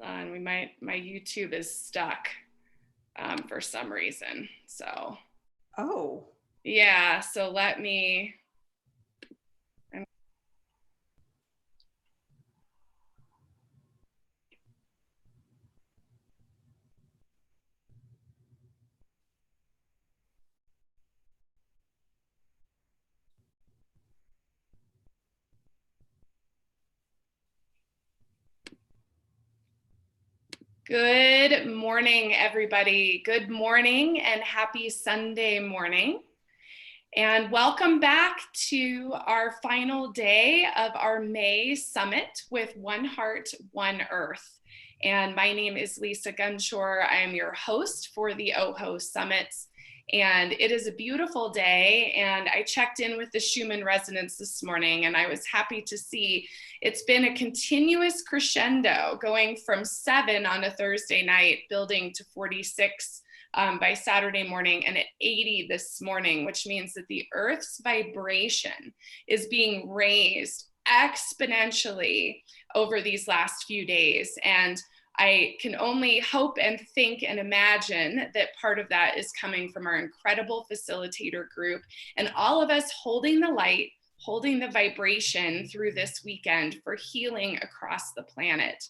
Hold on, my YouTube is stuck for some reason. So. Oh. Yeah, so let me. Good morning, everybody. Good morning and happy Sunday morning. And welcome back to our final day of our May summit with One Heart, One Earth. And my name is Lisa Gunshore. I am your host for the OHO Summits. And it is a beautiful day. And I checked in with the Schumann Resonance this morning, and I was happy to see it's been a continuous crescendo going from 7 on a Thursday night, building to 46 by Saturday morning, and at 80 this morning, which means that the Earth's vibration is being raised exponentially over these last few days. And I can only hope and think and imagine that part of that is coming from our incredible facilitator group and all of us holding the light, holding the vibration through this weekend for healing across the planet.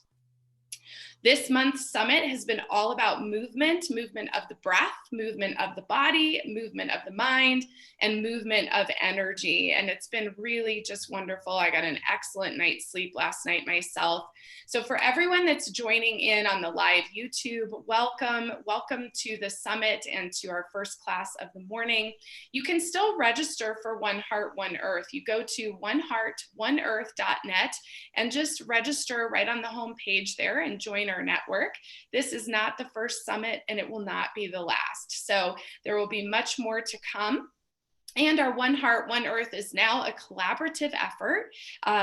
This month's summit has been all about movement of the breath, movement of the body, movement of the mind, and movement of energy. And it's been really just wonderful. I got an excellent night's sleep last night myself. So for everyone that's joining in on the live YouTube, welcome. Welcome to the summit and to our first class of the morning. You can still register for One Heart, One Earth. You go to oneheartoneearth.net and just register right on the home page there and join our network. This is not the first summit and it will not be the last. So there will be much more to come. And our One Heart, One Earth is now a collaborative effort.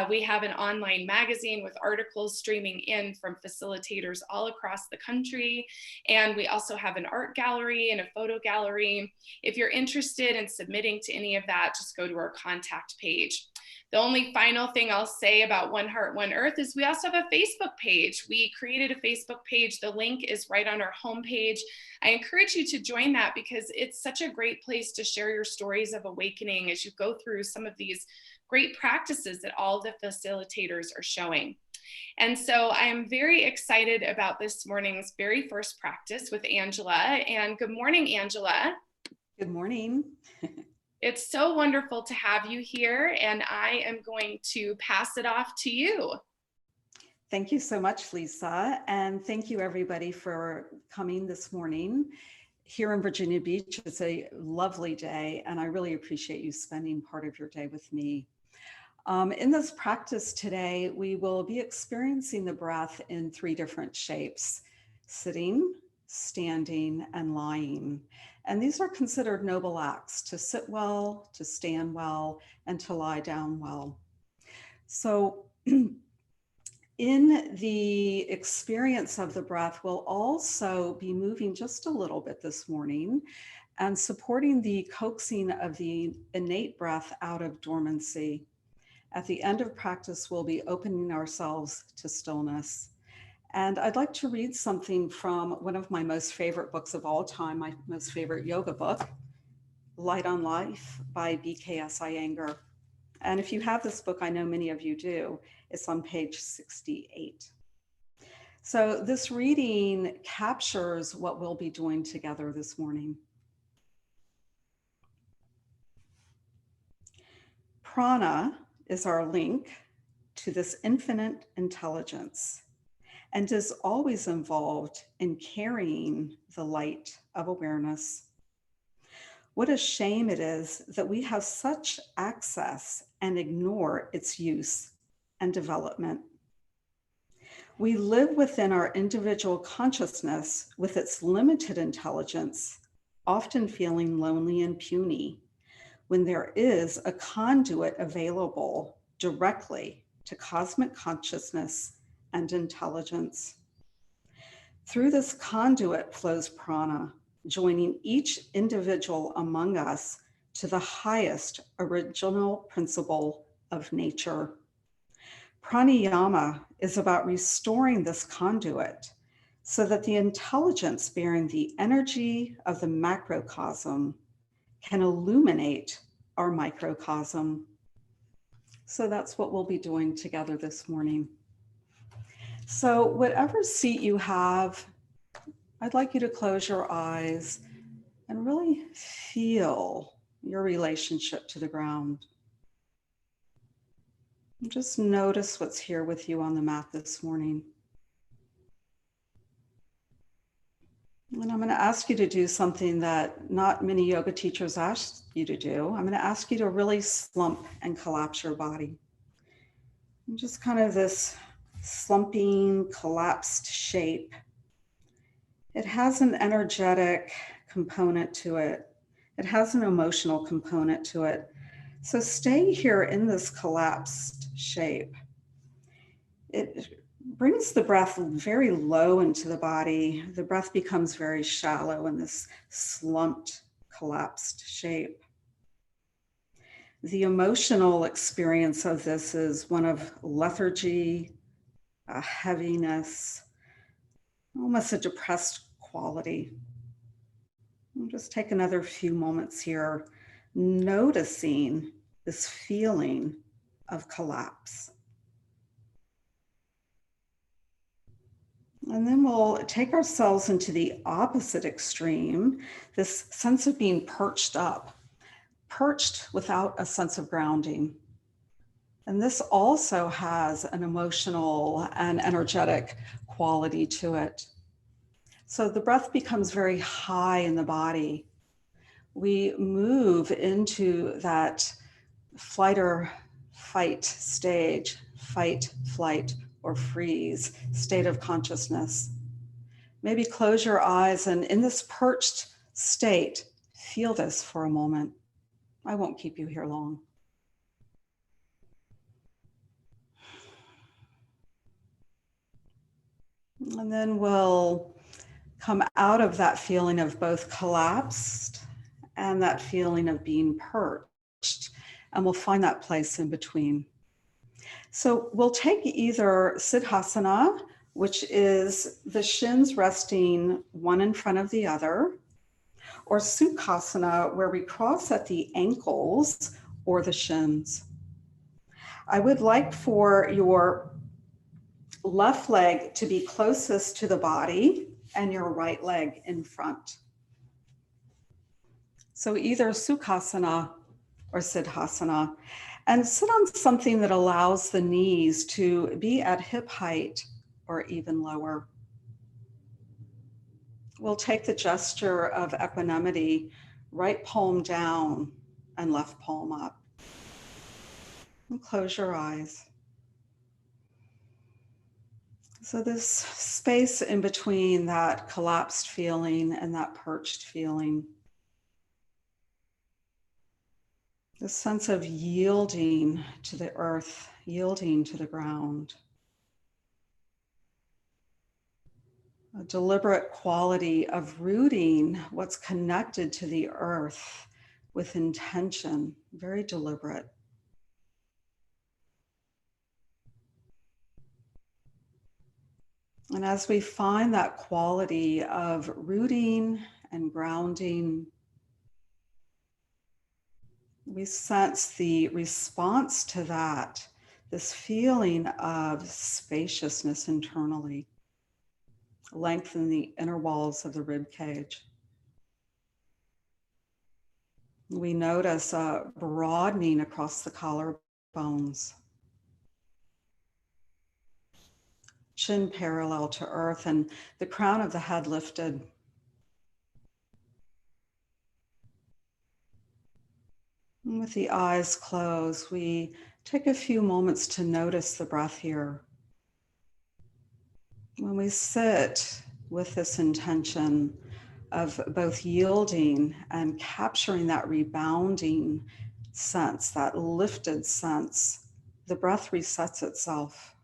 We have an online magazine with articles streaming in from facilitators all across the country. And we also have an art gallery and a photo gallery. If you're interested in submitting to any of that, just go to our contact page. The only final thing I'll say about One Heart, One Earth is we also have a Facebook page. We created a Facebook page. The link is right on our homepage. I encourage you to join that because it's such a great place to share your stories of awakening as you go through some of these great practices that all the facilitators are showing. And so I am very excited about this morning's very first practice with Angela. And good morning, Angela. Good morning. It's so wonderful to have you here, and I am going to pass it off to you. Thank you so much, Lisa, and thank you everybody for coming this morning. Here in Virginia Beach, it's a lovely day, and I really appreciate you spending part of your day with me. In this practice today, we will be experiencing the breath in 3 different shapes: sitting, standing, and lying. And these are considered noble acts: to sit well, to stand well, and to lie down well. So in the experience of the breath, we'll also be moving just a little bit this morning and supporting the coaxing of the innate breath out of dormancy. At the end of practice, we'll be opening ourselves to stillness. And I'd like to read something from one of my most favorite books of all time, my most favorite yoga book, Light on Life by B.K.S. Iyengar. And if you have this book, I know many of you do, it's on page 68. So this reading captures what we'll be doing together this morning. Prana is our link to this infinite intelligence and is always involved in carrying the light of awareness. What a shame it is that we have such access and ignore its use and development. We live within our individual consciousness with its limited intelligence, often feeling lonely and puny, when there is a conduit available directly to cosmic consciousness and intelligence. Through this conduit flows prana, joining each individual among us to the highest original principle of nature. Pranayama is about restoring this conduit so that the intelligence bearing the energy of the macrocosm can illuminate our microcosm. So that's what we'll be doing together this morning. So whatever seat you have, I'd like you to close your eyes and really feel your relationship to the ground. And just notice what's here with you on the mat this morning. And I'm going to ask you to do something that not many yoga teachers ask you to do. I'm going to ask you to really slump and collapse your body. And just kind of this slumping, collapsed shape. It has an energetic component to it. It has an emotional component to it. So stay here in this collapsed shape. It brings the breath very low into the body. The breath becomes very shallow in this slumped, collapsed shape. The emotional experience of this is one of lethargy, a heaviness, almost a depressed quality. I'll just take another few moments here, noticing this feeling of collapse. And then we'll take ourselves into the opposite extreme, this sense of being perched up, perched without a sense of grounding. And this also has an emotional and energetic quality to it. So the breath becomes very high in the body. We move into that flight or fight stage, fight, flight, or freeze state of consciousness. Maybe close your eyes and in this perched state, feel this for a moment. I won't keep you here long. And then we'll come out of that feeling of both collapsed and that feeling of being perched, and we'll find that place in between. So we'll take either Sukhasana, which is the shins resting one in front of the other, or Sukhasana, where we cross at the ankles or the shins. I would like for your left leg to be closest to the body and your right leg in front. So either Sukhasana or Siddhasana, and sit on something that allows the knees to be at hip height or even lower. We'll take the gesture of equanimity, right palm down and left palm up. And close your eyes. So this space in between that collapsed feeling and that perched feeling. The sense of yielding to the earth, yielding to the ground. A deliberate quality of rooting what's connected to the earth with intention, very deliberate. And as we find that quality of rooting and grounding, we sense the response to that, this feeling of spaciousness internally. Lengthen the inner walls of the rib cage. We notice a broadening across the collarbones. Chin parallel to earth and the crown of the head lifted. And with the eyes closed, we take a few moments to notice the breath here. When we sit with this intention of both yielding and capturing that rebounding sense, that lifted sense, the breath resets itself.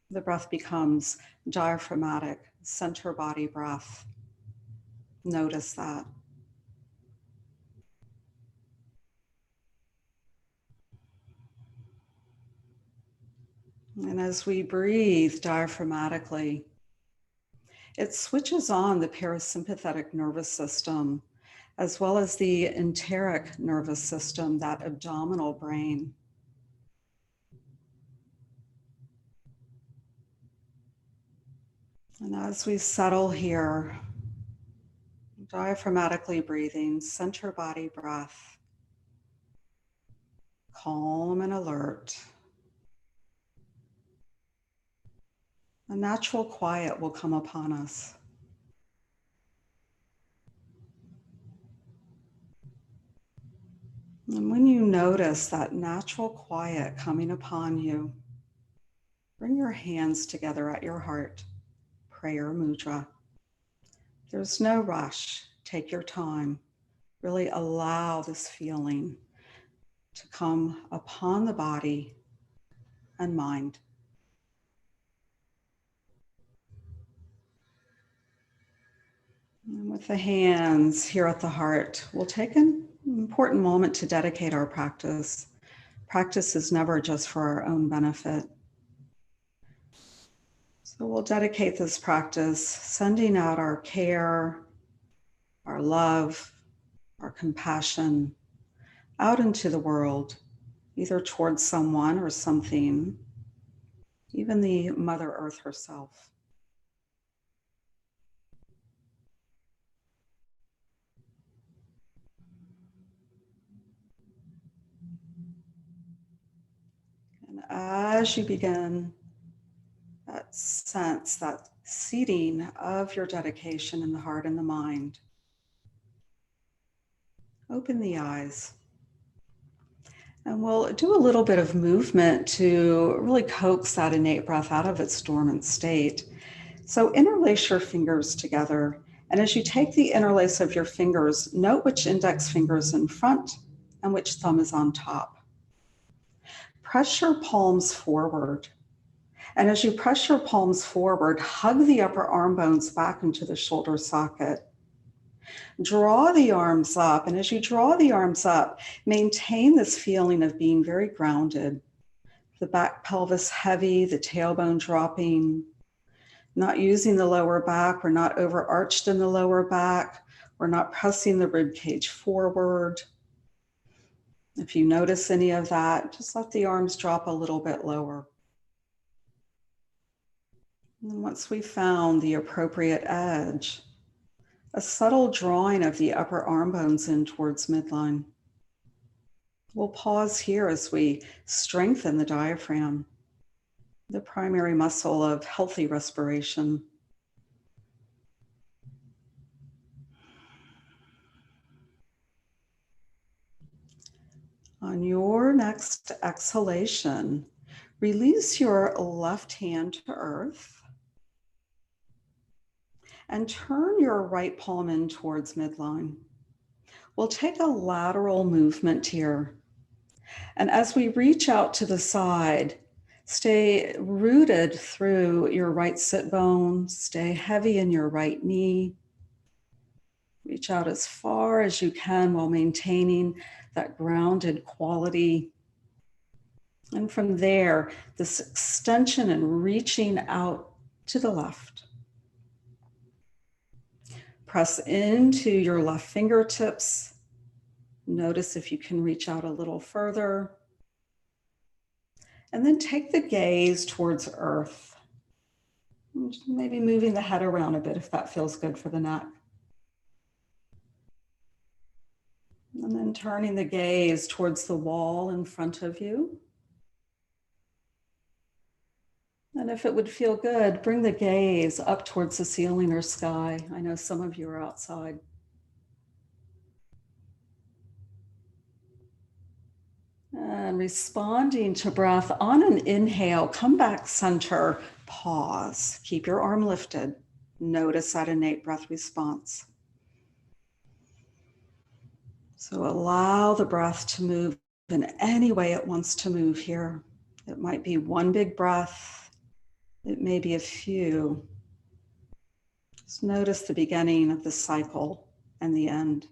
The breath becomes diaphragmatic, center body breath. Notice that. And as we breathe diaphragmatically, it switches on the parasympathetic nervous system, as well as the enteric nervous system, that abdominal brain. And as we settle here, diaphragmatically breathing, center body breath, calm and alert, a natural quiet will come upon us. And when you notice that natural quiet coming upon you, bring your hands together at your heart, prayer mudra. There's no rush. Take your time. Really allow this feeling to come upon the body and mind. And with the hands here at the heart, we'll take an important moment to dedicate our practice. Practice is never just for our own benefit. So we'll dedicate this practice, sending out our care, our love, our compassion out into the world, either towards someone or something, even the Mother Earth herself. And as you begin that sense, that seeding of your dedication in the heart and the mind, open the eyes. And we'll do a little bit of movement to really coax that innate breath out of its dormant state. So interlace your fingers together. And as you take the interlace of your fingers, note which index finger is in front and which thumb is on top. Press your palms forward. And as you press your palms forward, hug the upper arm bones back into the shoulder socket. Draw the arms up, and as you draw the arms up, maintain this feeling of being very grounded. The back pelvis heavy, the tailbone dropping, not using the lower back. We're not overarched in the lower back. We're not pressing the rib cage forward. If you notice any of that, just let the arms drop a little bit lower. And once we've found the appropriate edge, a subtle drawing of the upper arm bones in towards midline. We'll pause here as we strengthen the diaphragm, the primary muscle of healthy respiration. On your next exhalation, release your left hand to earth and turn your right palm in towards midline. We'll take a lateral movement here. And as we reach out to the side, stay rooted through your right sit bone, stay heavy in your right knee. Reach out as far as you can while maintaining that grounded quality. And from there, this extension and reaching out to the left. Press into your left fingertips. Notice if you can reach out a little further. And then take the gaze towards earth. Maybe moving the head around a bit if that feels good for the neck. And then turning the gaze towards the wall in front of you. And if it would feel good, bring the gaze up towards the ceiling or sky. I know some of you are outside. And responding to breath on an inhale, come back center, pause. Keep your arm lifted. Notice that innate breath response. So allow the breath to move in any way it wants to move here. It might be one big breath. It may be a few. Just notice the beginning of the cycle and the end.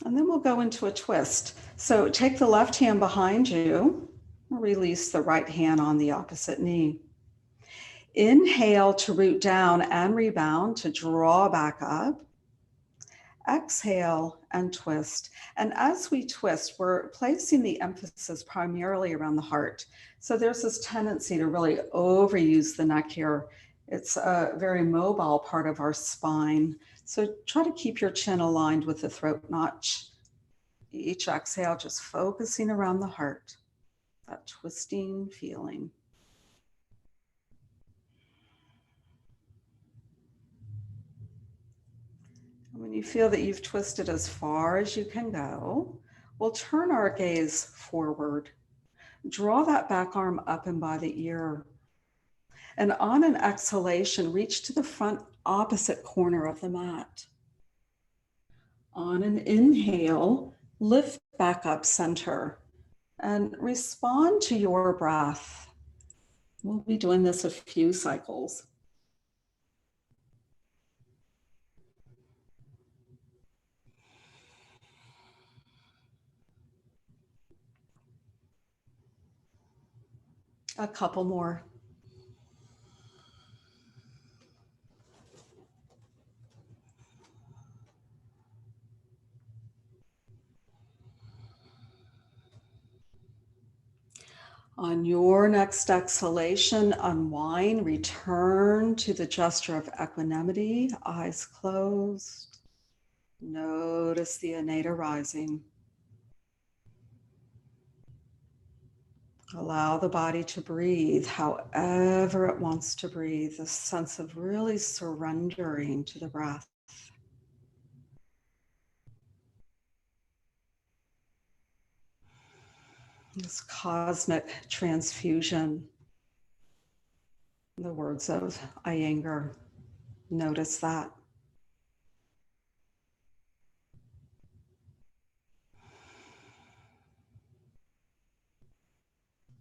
And then we'll go into a twist. So take the left hand behind you Release the right hand on the opposite knee. Inhale to root down and rebound, to draw back up. Exhale and twist. And as we twist, we're placing the emphasis primarily around the heart. So there's this tendency to really overuse the neck here. It's a very mobile part of our spine. So try to keep your chin aligned with the throat notch. Each exhale, just focusing around the heart, that twisting feeling. When you feel that you've twisted as far as you can go, we'll turn our gaze forward. Draw that back arm up and by the ear. And on an exhalation, reach to the front opposite corner of the mat. On an inhale, lift back up center and respond to your breath. We'll be doing this a few cycles. A couple more. On your next exhalation, unwind, return to the gesture of equanimity, eyes closed. Notice the innate arising. Allow the body to breathe however it wants to breathe, a sense of really surrendering to the breath. This cosmic transfusion, in the words of Iyengar, notice that.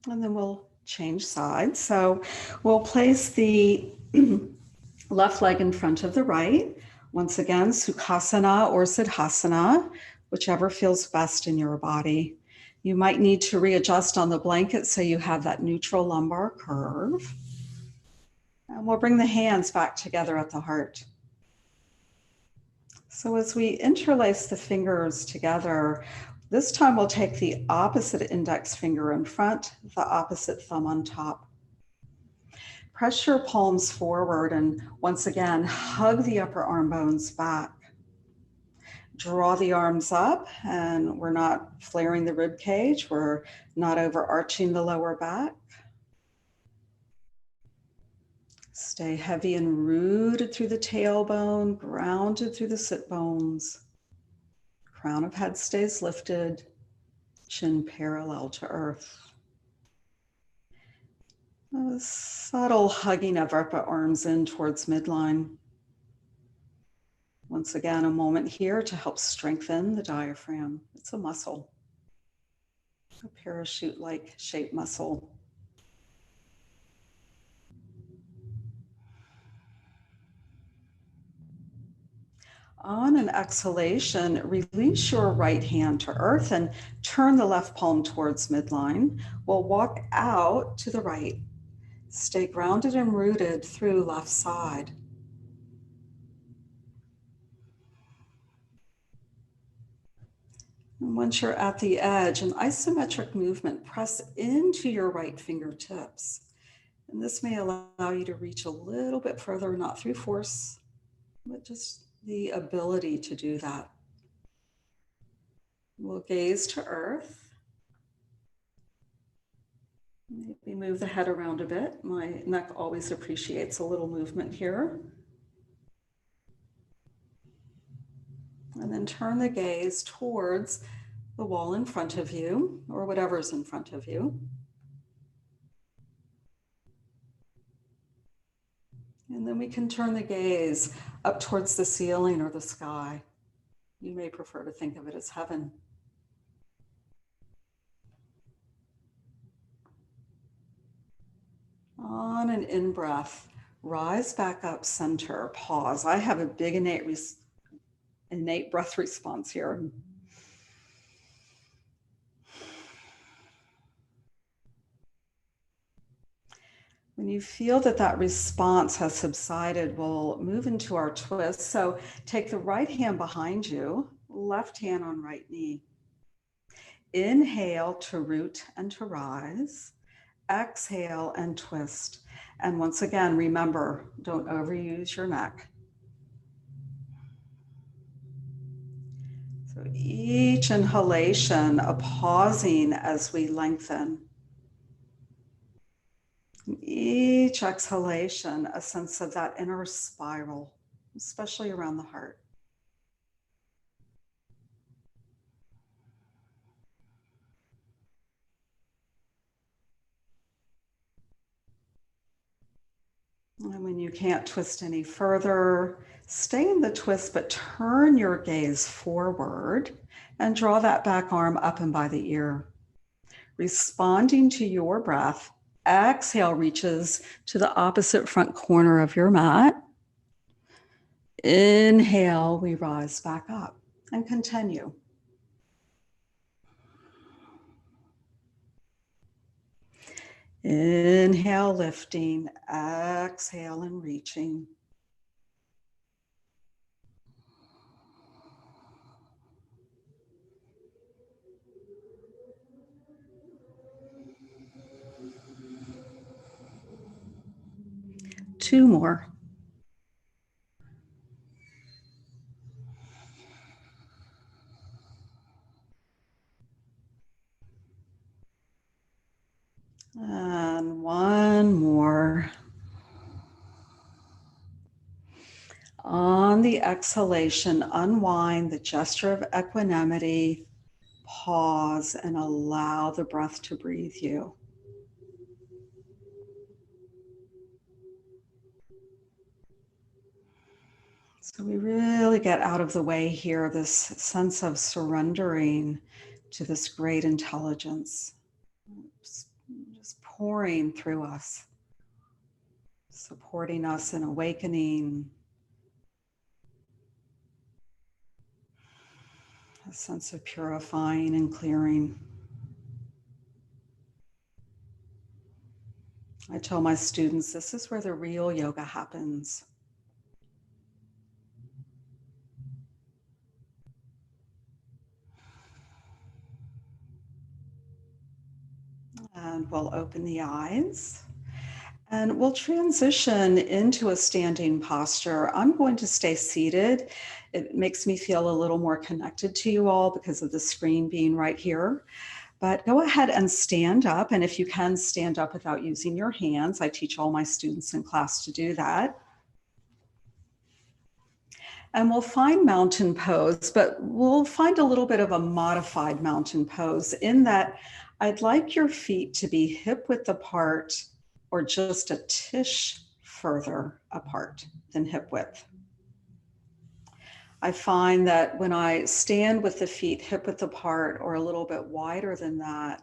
And then we'll change sides. So we'll place the left leg in front of the right. Once again, Sukhasana or Tadasana, whichever feels best in your body. You might need to readjust on the blanket so you have that neutral lumbar curve. And we'll bring the hands back together at the heart. So as we interlace the fingers together, this time we'll take the opposite index finger in front, the opposite thumb on top. Press your palms forward and once again, hug the upper arm bones back. Draw the arms up and we're not flaring the rib cage. We're not overarching the lower back. Stay heavy and rooted through the tailbone, grounded through the sit bones. Crown of head stays lifted, chin parallel to earth. A subtle hugging of upper arms in towards midline. Once again, a moment here to help strengthen the diaphragm. It's a muscle, a parachute-like shaped muscle. On an exhalation, release your right hand to earth and turn the left palm towards midline. We'll walk out to the right. Stay grounded and rooted through left side. And once you're at the edge, an isometric movement, press into your right fingertips. And this may allow you to reach a little bit further, not through force, but just the ability to do that. We'll gaze to earth. Maybe move the head around a bit. My neck always appreciates a little movement here. And then turn the gaze towards the wall in front of you or whatever's in front of you. And then we can turn the gaze up towards the ceiling or the sky. You may prefer to think of it as heaven. On an in-breath, rise back up center, pause. I have a big innate breath response here. When you feel that that response has subsided, we'll move into our twist. So take the right hand behind you, left hand on right knee. Inhale to root and to rise. Exhale and twist. And once again, remember, don't overuse your neck. So each inhalation, a pausing as we lengthen. Each exhalation, a sense of that inner spiral, especially around the heart. And when you can't twist any further, stay in the twist, but turn your gaze forward and draw that back arm up and by the ear. Responding to your breath, exhale reaches to the opposite front corner of your mat. Inhale, we rise back up and continue. Inhale, lifting, exhale, and reaching. Two more. And one more. On the exhalation, unwind the gesture of equanimity, pause, and allow the breath to breathe you. So we really get out of the way here, this sense of surrendering to this great intelligence, just pouring through us, supporting us in awakening, a sense of purifying and clearing. I tell my students, this is where the real yoga happens. And we'll open the eyes and we'll transition into a standing posture. I'm going to stay seated. It makes me feel a little more connected to you all because of the screen being right here. But go ahead and stand up. And if you can stand up without using your hands, I teach all my students in class to do that. And we'll find mountain pose, but we'll find a little bit of a modified mountain pose in that I'd like your feet to be hip width apart or just a tish further apart than hip width. I find that when I stand with the feet hip width apart or a little bit wider than that,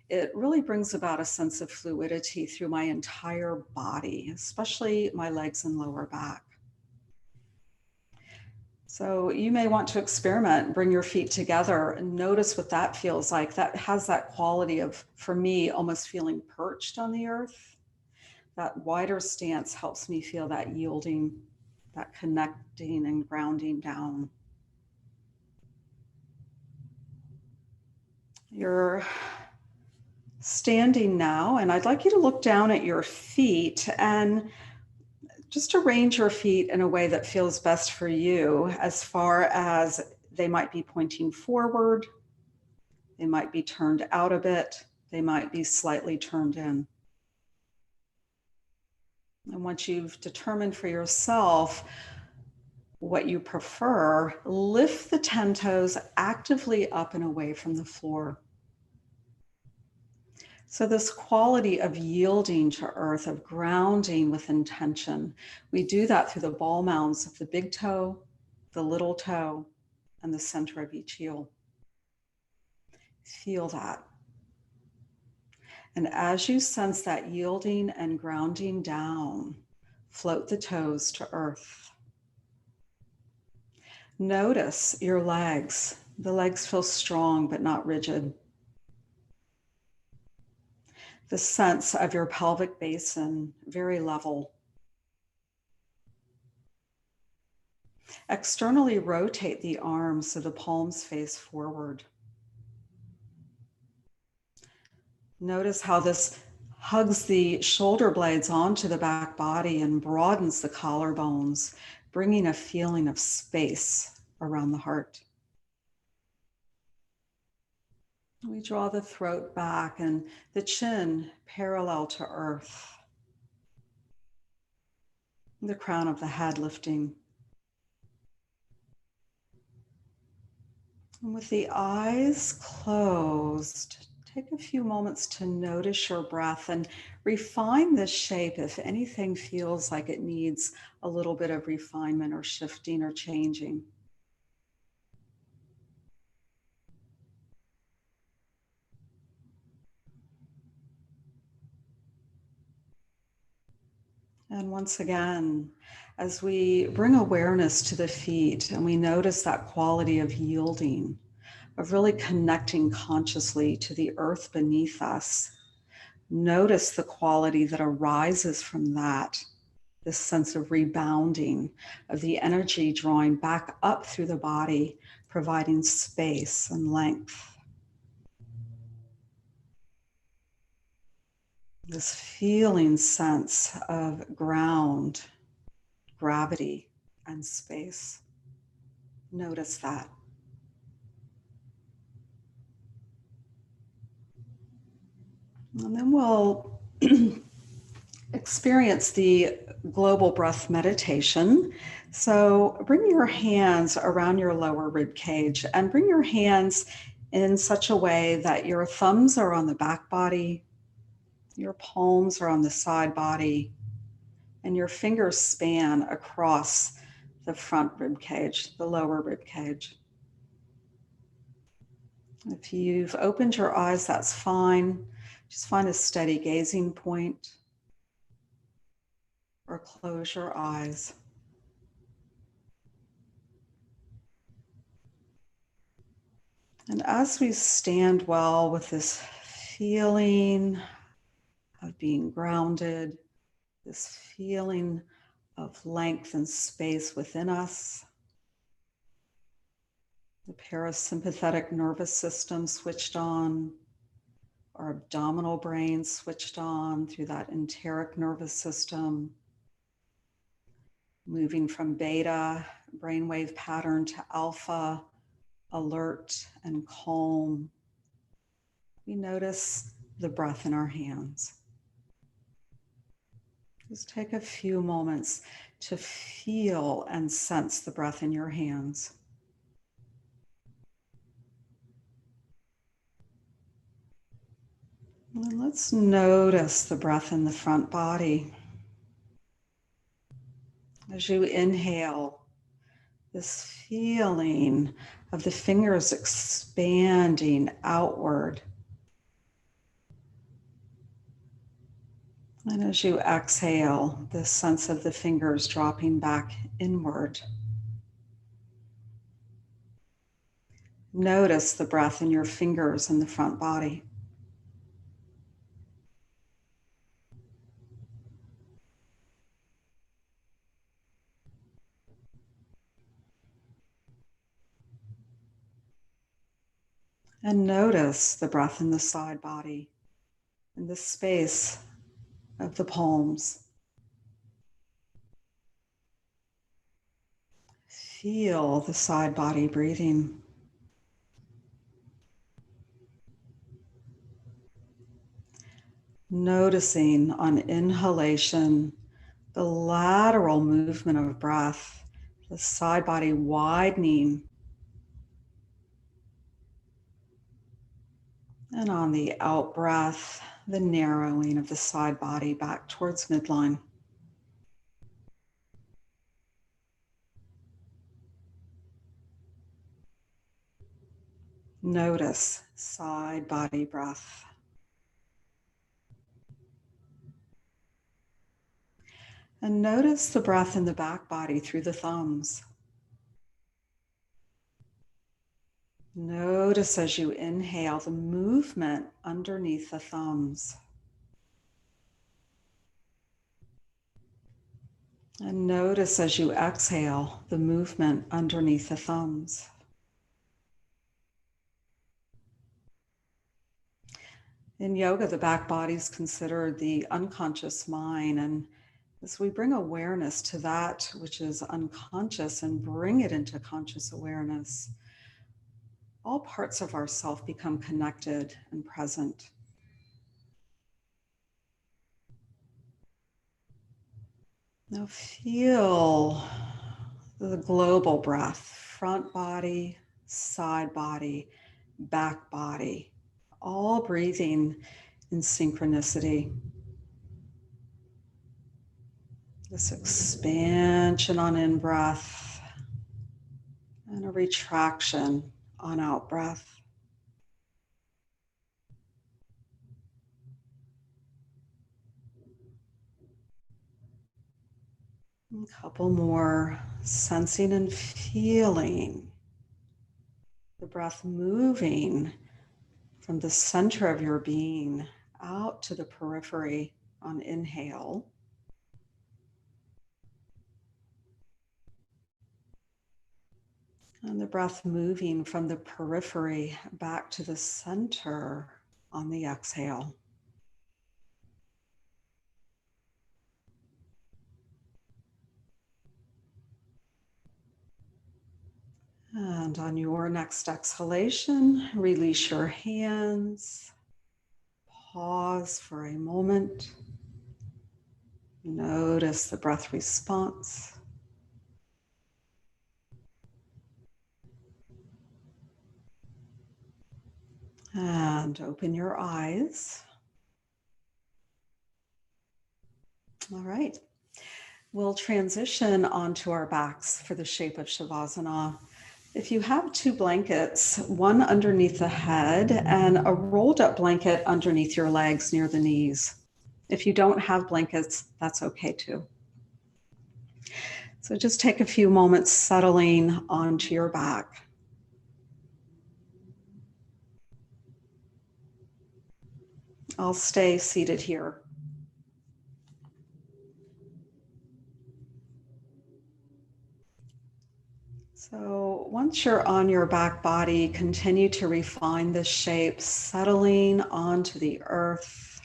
it really brings about a sense of fluidity through my entire body, especially my legs and lower back. So you may want to experiment, bring your feet together and notice what that feels like. That has that quality of, for me, almost feeling perched on the earth. That wider stance helps me feel that yielding, that connecting and grounding down. You're standing now, and I'd like you to look down at your feet and just arrange your feet in a way that feels best for you, as far as they might be pointing forward, they might be turned out a bit, they might be slightly turned in. And once you've determined for yourself what you prefer, lift the 10 toes actively up and away from the floor. So this quality of yielding to earth, of grounding with intention, we do that through the ball mounds of the big toe, the little toe, and the center of each heel. Feel that. And as you sense that yielding and grounding down, float the toes to earth. Notice your legs. The legs feel strong but not rigid. The sense of your pelvic basin very level. Externally rotate the arms so the palms face forward. Notice how this hugs the shoulder blades onto the back body and broadens the collarbones, bringing a feeling of space around the heart. We draw the throat back and the chin parallel to earth. The crown of the head lifting. And with the eyes closed, take a few moments to notice your breath and refine this shape if anything feels like it needs a little bit of refinement or shifting or changing. And once again, as we bring awareness to the feet and we notice that quality of yielding, of really connecting consciously to the earth beneath us, notice the quality that arises from that, this sense of rebounding, of the energy drawing back up through the body, providing space and length. This feeling sense of ground, gravity, and space. Notice that. And then we'll experience the global breath meditation. So bring your hands around your lower rib cage and bring your hands in such a way that your thumbs are on the back body, your palms are on the side body, and your fingers span across the front rib cage, the lower rib cage. If you've opened your eyes, that's fine. Just find a steady gazing point or close your eyes. And as we stand well with this feeling of being grounded, this feeling of length and space within us, the parasympathetic nervous system switched on, our abdominal brain switched on through that enteric nervous system, moving from beta brainwave pattern to alpha, alert and calm. We notice the breath in our hands. Just take a few moments to feel and sense the breath in your hands. And let's notice the breath in the front body. As you inhale, this feeling of the fingers expanding outward. And as you exhale, this sense of the fingers dropping back inward. Notice the breath in your fingers in the front body. And notice the breath in the side body, in the space of the palms. Feel the side body breathing. Noticing on inhalation, the lateral movement of breath, the side body widening. And on the out breath, the narrowing of the side body back towards midline. Notice side body breath. And notice the breath in the back body through the thumbs. Notice as you inhale the movement underneath the thumbs. And notice as you exhale the movement underneath the thumbs. In yoga, the back body is considered the unconscious mind. And as we bring awareness to that which is unconscious and bring it into conscious awareness, all parts of ourself become connected and present. Now feel the global breath, front body, side body, back body, all breathing in synchronicity. This expansion on in-breath and a retraction on out-breath. A couple more, sensing and feeling the breath moving from the center of your being out to the periphery on inhale. And the breath moving from the periphery back to the center on the exhale. And on your next exhalation, release your hands. Pause for a moment. Notice the breath response. And open your eyes. All right. We'll transition onto our backs for the shape of Savasana. If you have two blankets, one underneath the head and a rolled up blanket underneath your legs near the knees. If you don't have blankets, that's okay too. So just take a few moments settling onto your back. I'll stay seated here. So once you're on your back body, continue to refine this shape, settling onto the earth.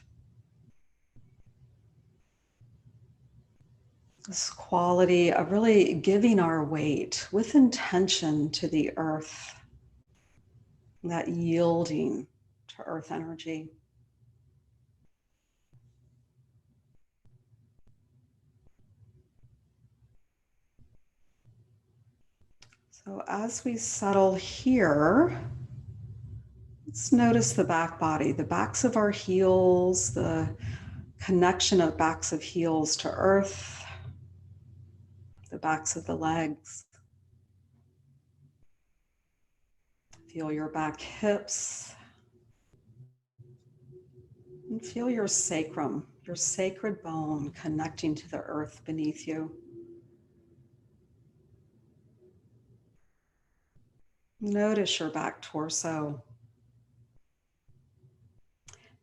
This quality of really giving our weight with intention to the earth, that yielding to earth energy. So as we settle here, let's notice the back body, the backs of our heels, the connection of backs of heels to earth, the backs of the legs. Feel your back hips. And feel your sacrum, your sacred bone connecting to the earth beneath you. Notice your back torso.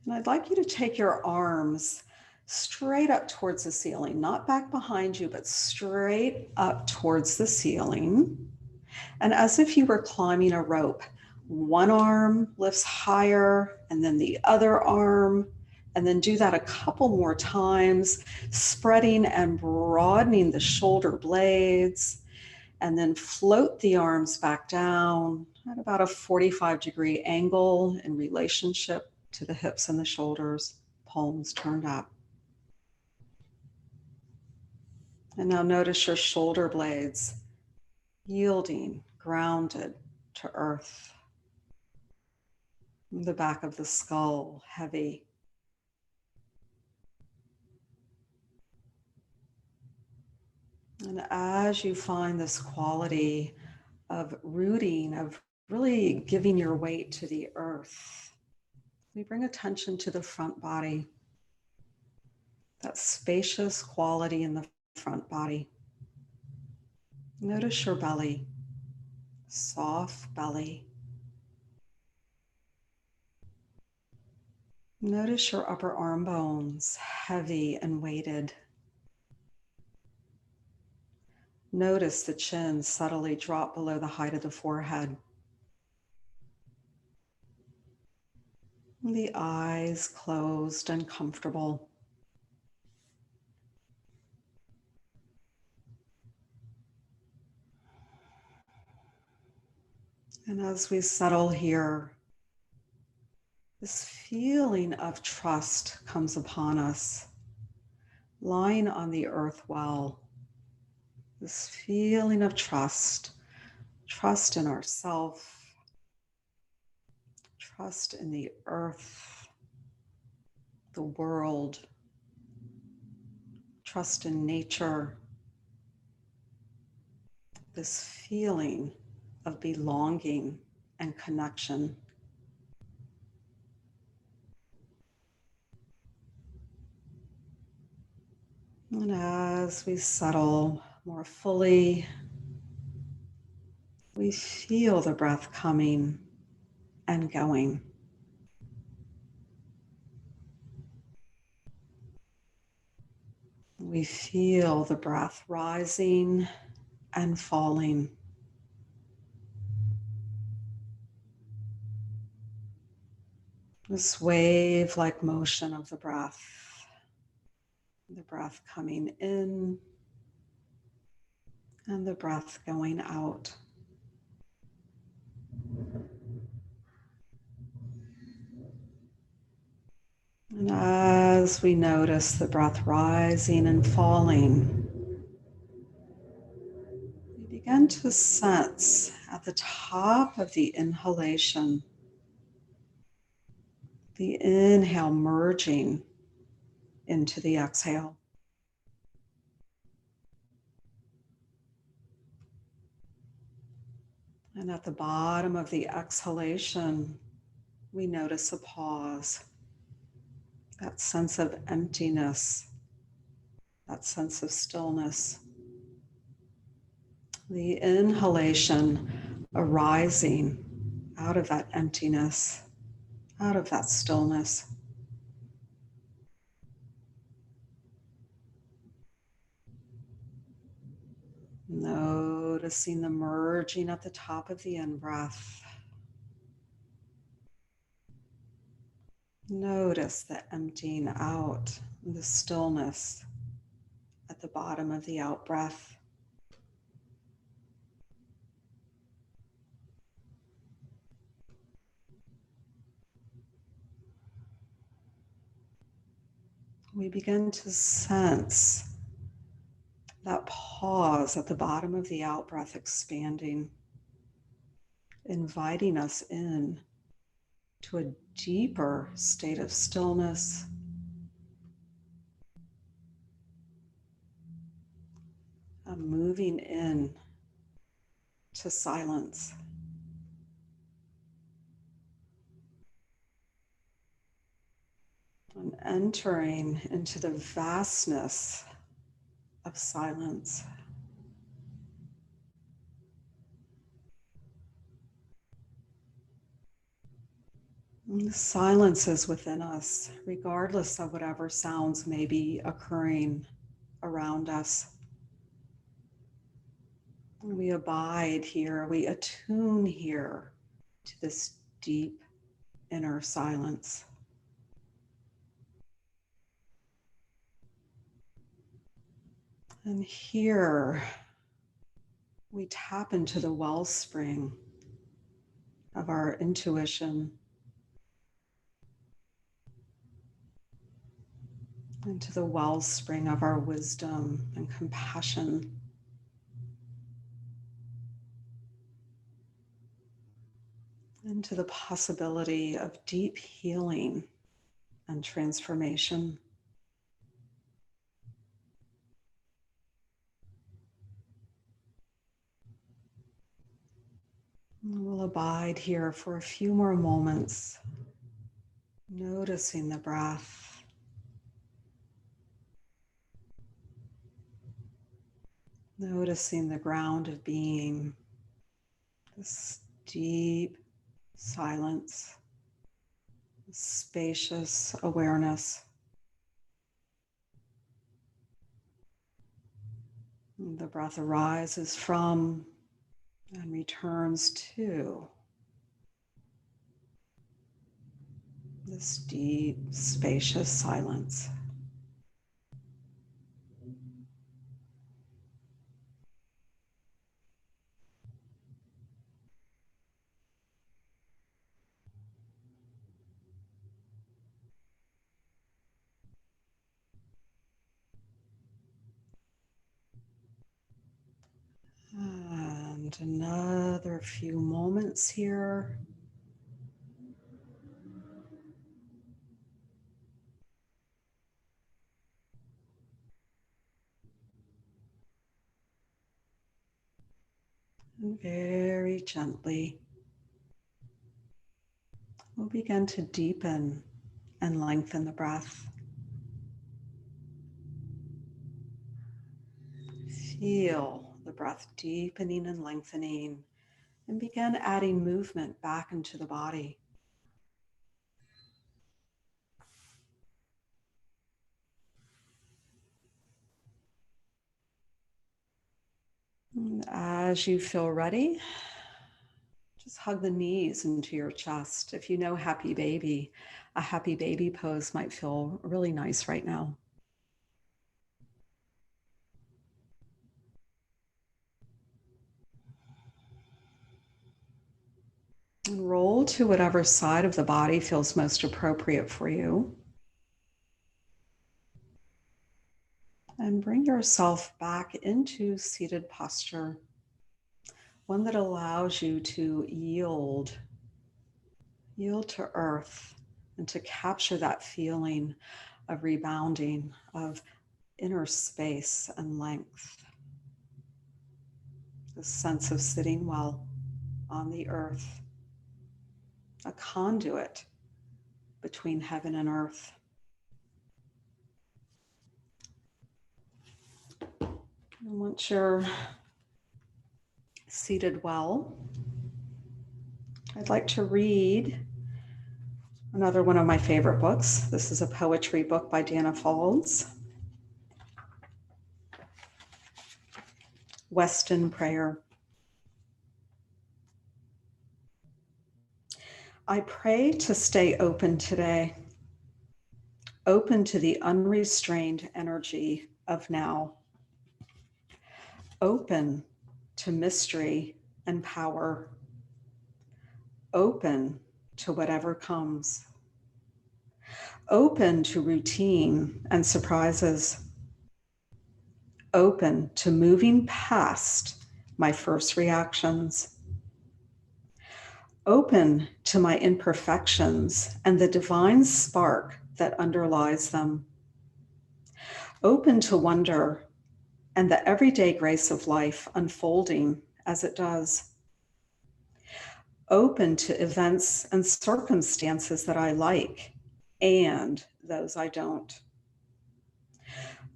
And I'd like you to take your arms straight up towards the ceiling, not back behind you, but straight up towards the ceiling. And as if you were climbing a rope, one arm lifts higher and then the other arm, and then do that a couple more times, spreading and broadening the shoulder blades, and then float the arms back down at about a 45-degree angle in relationship to the hips and the shoulders, palms turned up. And now notice your shoulder blades yielding, grounded to earth. The back of the skull, heavy. And as you find this quality of rooting, of really giving your weight to the earth, we bring attention to the front body, that spacious quality in the front body. Notice your belly, soft belly. Notice your upper arm bones, heavy and weighted. Notice the chin subtly drop below the height of the forehead. The eyes closed and comfortable. And as we settle here, this feeling of trust comes upon us, lying on the earth well. This feeling of trust in ourself, trust in the earth, the world, trust in nature. This feeling of belonging and connection. And as we settle more fully, we feel the breath coming and going. We feel the breath rising and falling. This wave-like motion of the breath coming in and the breath going out. And as we notice the breath rising and falling, we begin to sense at the top of the inhalation, the inhale merging into the exhale. And at the bottom of the exhalation, we notice a pause, that sense of emptiness, that sense of stillness. The inhalation arising out of that emptiness, out of that stillness. Noticing the merging at the top of the in-breath. Notice the emptying out, the stillness at the bottom of the out-breath. We begin to sense that pause at the bottom of the out-breath expanding, inviting us in to a deeper state of stillness, a moving in to silence. And entering into the vastness of silence. And the silence is within us, regardless of whatever sounds may be occurring around us. And we abide here, we attune here to this deep inner silence. And here we tap into the wellspring of our intuition, into the wellspring of our wisdom and compassion. Into the possibility of deep healing and transformation. We'll abide here for a few more moments, noticing the breath, noticing the ground of being, this deep silence, spacious awareness. The breath arises from and returns to this deep, spacious silence. And another few moments here. And very gently, we'll begin to deepen and lengthen the breath. Feel the breath deepening and lengthening, and begin adding movement back into the body. And as you feel ready, just hug the knees into your chest. If you know happy baby, a happy baby pose might feel really nice right now. And roll to whatever side of the body feels most appropriate for you. And bring yourself back into seated posture, one that allows you to yield to earth and to capture that feeling of rebounding, of inner space and length. The sense of sitting well on the earth, a conduit between heaven and earth. And once you're seated well, I'd like to read another one of my favorite books. This is a poetry book by Dana Falls, Weston Prayer. I pray to stay open today, open to the unrestrained energy of now, open to mystery and power, open to whatever comes, open to routine and surprises, open to moving past my first reactions, open to my imperfections and the divine spark that underlies them, open to wonder and the everyday grace of life unfolding as it does, open to events and circumstances that I like and those I don't,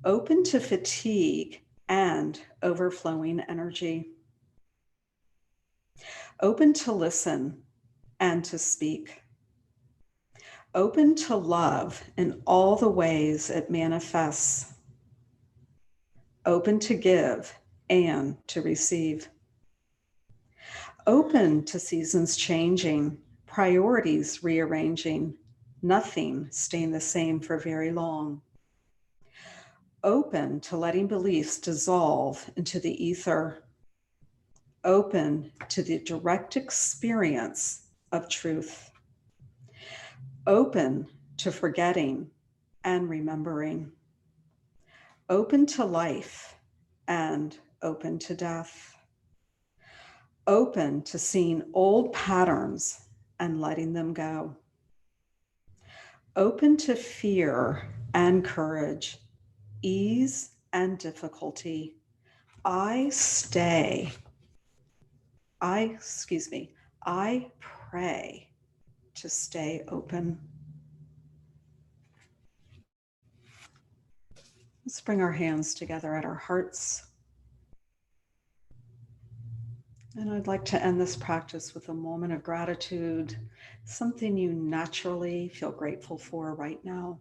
open to fatigue and overflowing energy, open to listen and to speak, open to love in all the ways it manifests, open to give and to receive, open to seasons changing, priorities rearranging, nothing staying the same for very long, open to letting beliefs dissolve into the ether, open to the direct experience of truth, open to forgetting and remembering, open to life and open to death, open to seeing old patterns and letting them go, open to fear and courage, ease and difficulty. I pray to stay open. Let's bring our hands together at our hearts. And I'd like to end this practice with a moment of gratitude, something you naturally feel grateful for right now.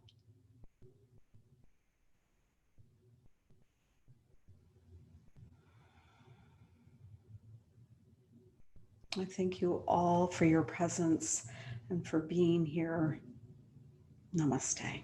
I thank you all for your presence and for being here. Namaste.